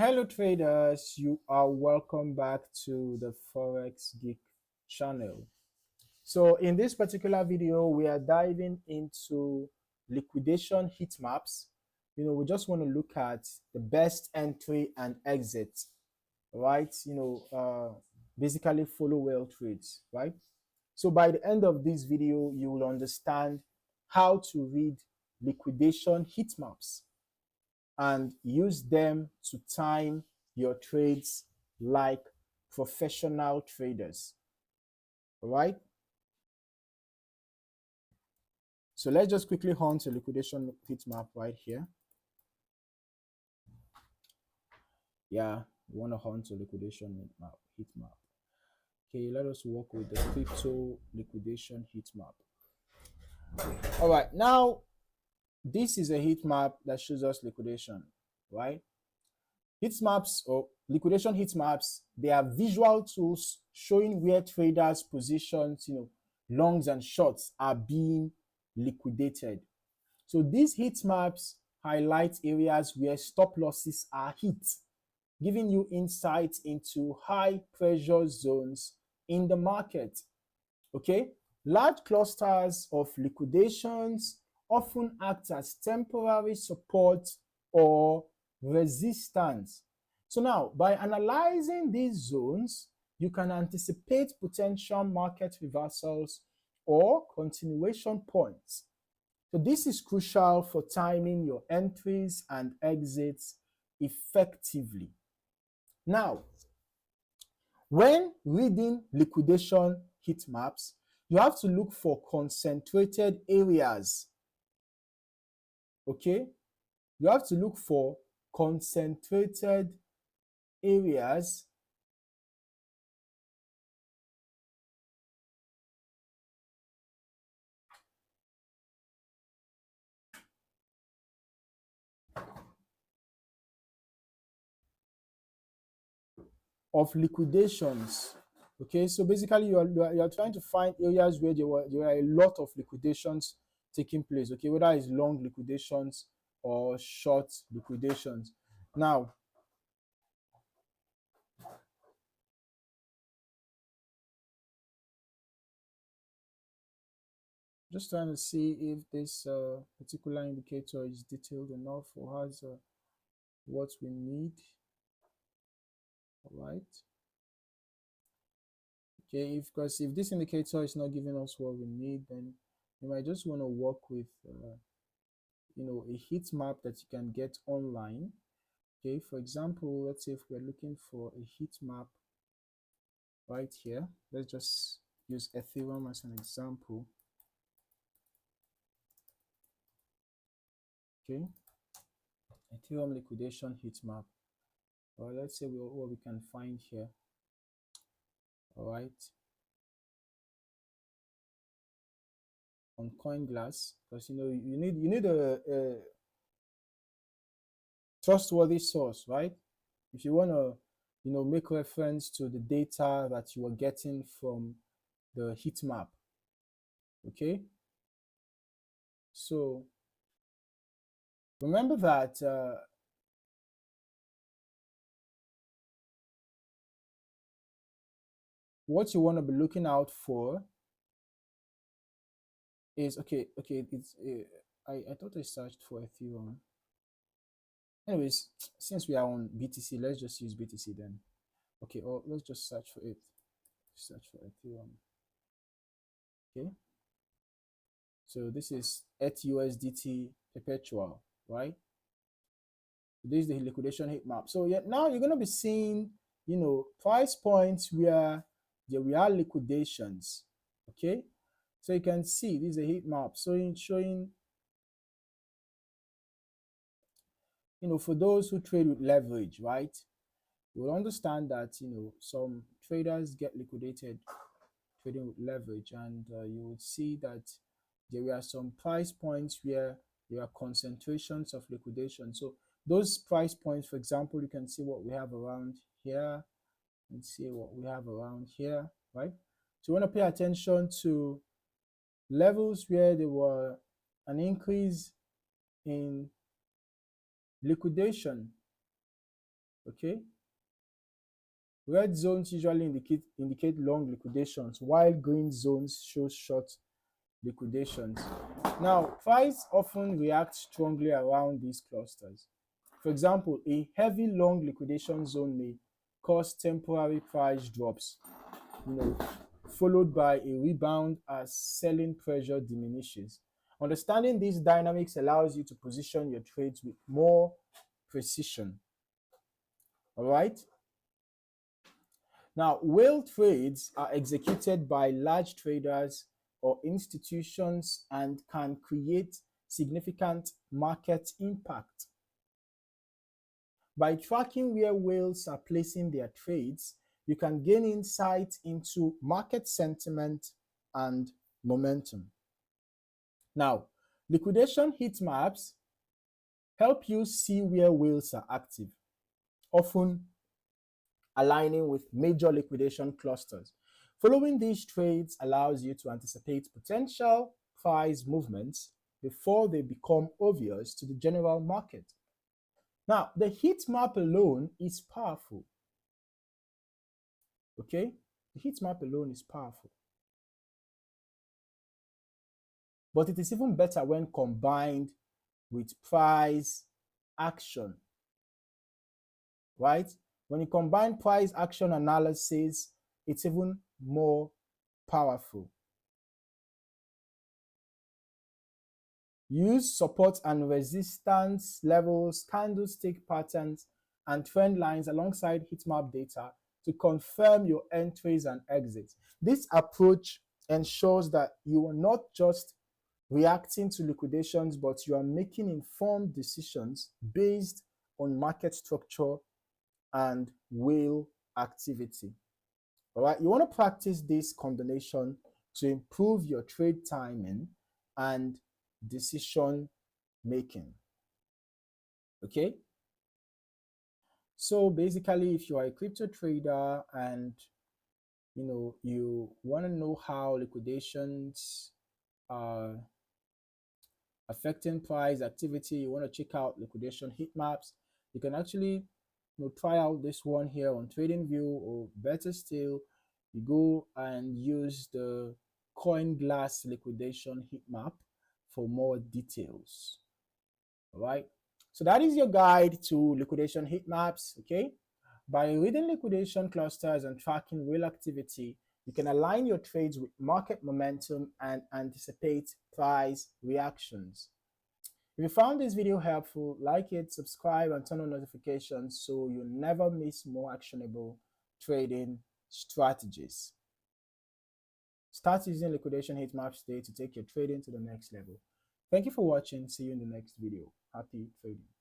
Hello traders, you are welcome back to the Forex Geek channel. So in this particular video, we are diving into liquidation heat maps. We just want to look at the best entry and exit, right? Basically follow well trades, right? So by the end of this video, you will understand how to read liquidation heat maps and use them to time your trades like professional traders. All right. So let's just quickly hunt a liquidation heat map right here. Yeah, we want to hunt a liquidation heat map. Okay, let us work with the crypto liquidation heat map. All right, now this is a heat map that shows us liquidation, right? Heat maps or liquidation heat maps, they are visual tools showing where traders' positions, longs and shorts are being liquidated. So these heat maps highlight areas where stop losses are hit, giving you insight into high pressure zones in the market. Okay, large clusters of liquidations often act as temporary support or resistance. So now, by analyzing these zones, you can anticipate potential market reversals or continuation points. So this is crucial for timing your entries and exits effectively. Now, when reading liquidation heat maps, you have to look for concentrated areas. Okay? You have to look for concentrated areas of liquidations. Okay, so basically you are trying to find areas where there are a lot of liquidations taking place. Okay, whether it's long liquidations or short liquidations. Now, just trying to see if this particular indicator is detailed enough or has what we need. All right. Okay, because if this indicator is not giving us what we need, then you might just want to work with a heat map that you can get online. Okay, for example, let's say if we're looking for a heat map right here, let's just use Ethereum as an example. Okay, Ethereum liquidation heat map. Or let's say what we can find here. All right, on CoinGlass, because you need a trustworthy source, right? If you want to make reference to the data that you are getting from the heat map. Okay, so remember that what you want to be looking out for is okay. It's I thought I searched for Ethereum. Anyways, since we are on BTC, let's just use BTC then. Okay, or let's just search for it. Search for Ethereum. Okay, so this is ETH/USDT perpetual, right? This is the liquidation heat map. So yeah, now you're going to be seeing price points where there are liquidations. Okay, so you can see this is a heat map showing for those who trade with leverage, right? You'll understand that some traders get liquidated trading with leverage, and you would see that there are some price points where there are concentrations of liquidation. So those price points, for example, you can see what we have around here and see what we have around here, right? So you want to pay attention to levels where there were an increase in liquidation. Okay, red zones usually indicate long liquidations, while green zones show short liquidations. Now, price often reacts strongly around these clusters. For example, a heavy long liquidation zone may cause temporary price drops, you know, followed by a rebound as selling pressure diminishes. Understanding these dynamics allows you to position your trades with more precision. All right. Now, whale trades are executed by large traders or institutions and can create significant market impact. By tracking where whales are placing their trades, you can gain insight into market sentiment and momentum. Now, liquidation heat maps help you see where whales are active, often aligning with major liquidation clusters. Following these trades allows you to anticipate potential price movements before they become obvious to the general market. Now, the heat map alone is powerful. Okay? The heat map alone is powerful. But it is even better when combined with price action, right? When you combine price action analysis, it's even more powerful. Use support and resistance levels, candlestick patterns, and trend lines alongside heatmap data to confirm your entries and exits. This approach ensures that you are not just reacting to liquidations, but you are making informed decisions based on market structure and whale activity. All right, you want to practice this combination to improve your trade timing and decision making. Okay, so basically, if you are a crypto trader and you want to know how liquidations are affecting price activity, you want to check out liquidation heat maps, you can actually try out this one here on TradingView, or better still, you go and use the coin glass liquidation heat map for more details. All right, so that is your guide to liquidation heat maps. Okay, by reading liquidation clusters and tracking real activity, you can align your trades with market momentum and anticipate price reactions. If you found this video helpful, like it, subscribe, and turn on notifications so you never miss more actionable trading strategies. Start using liquidation heat maps today to take your trading to the next level. Thank you for watching. See you in the next video. Happy trading.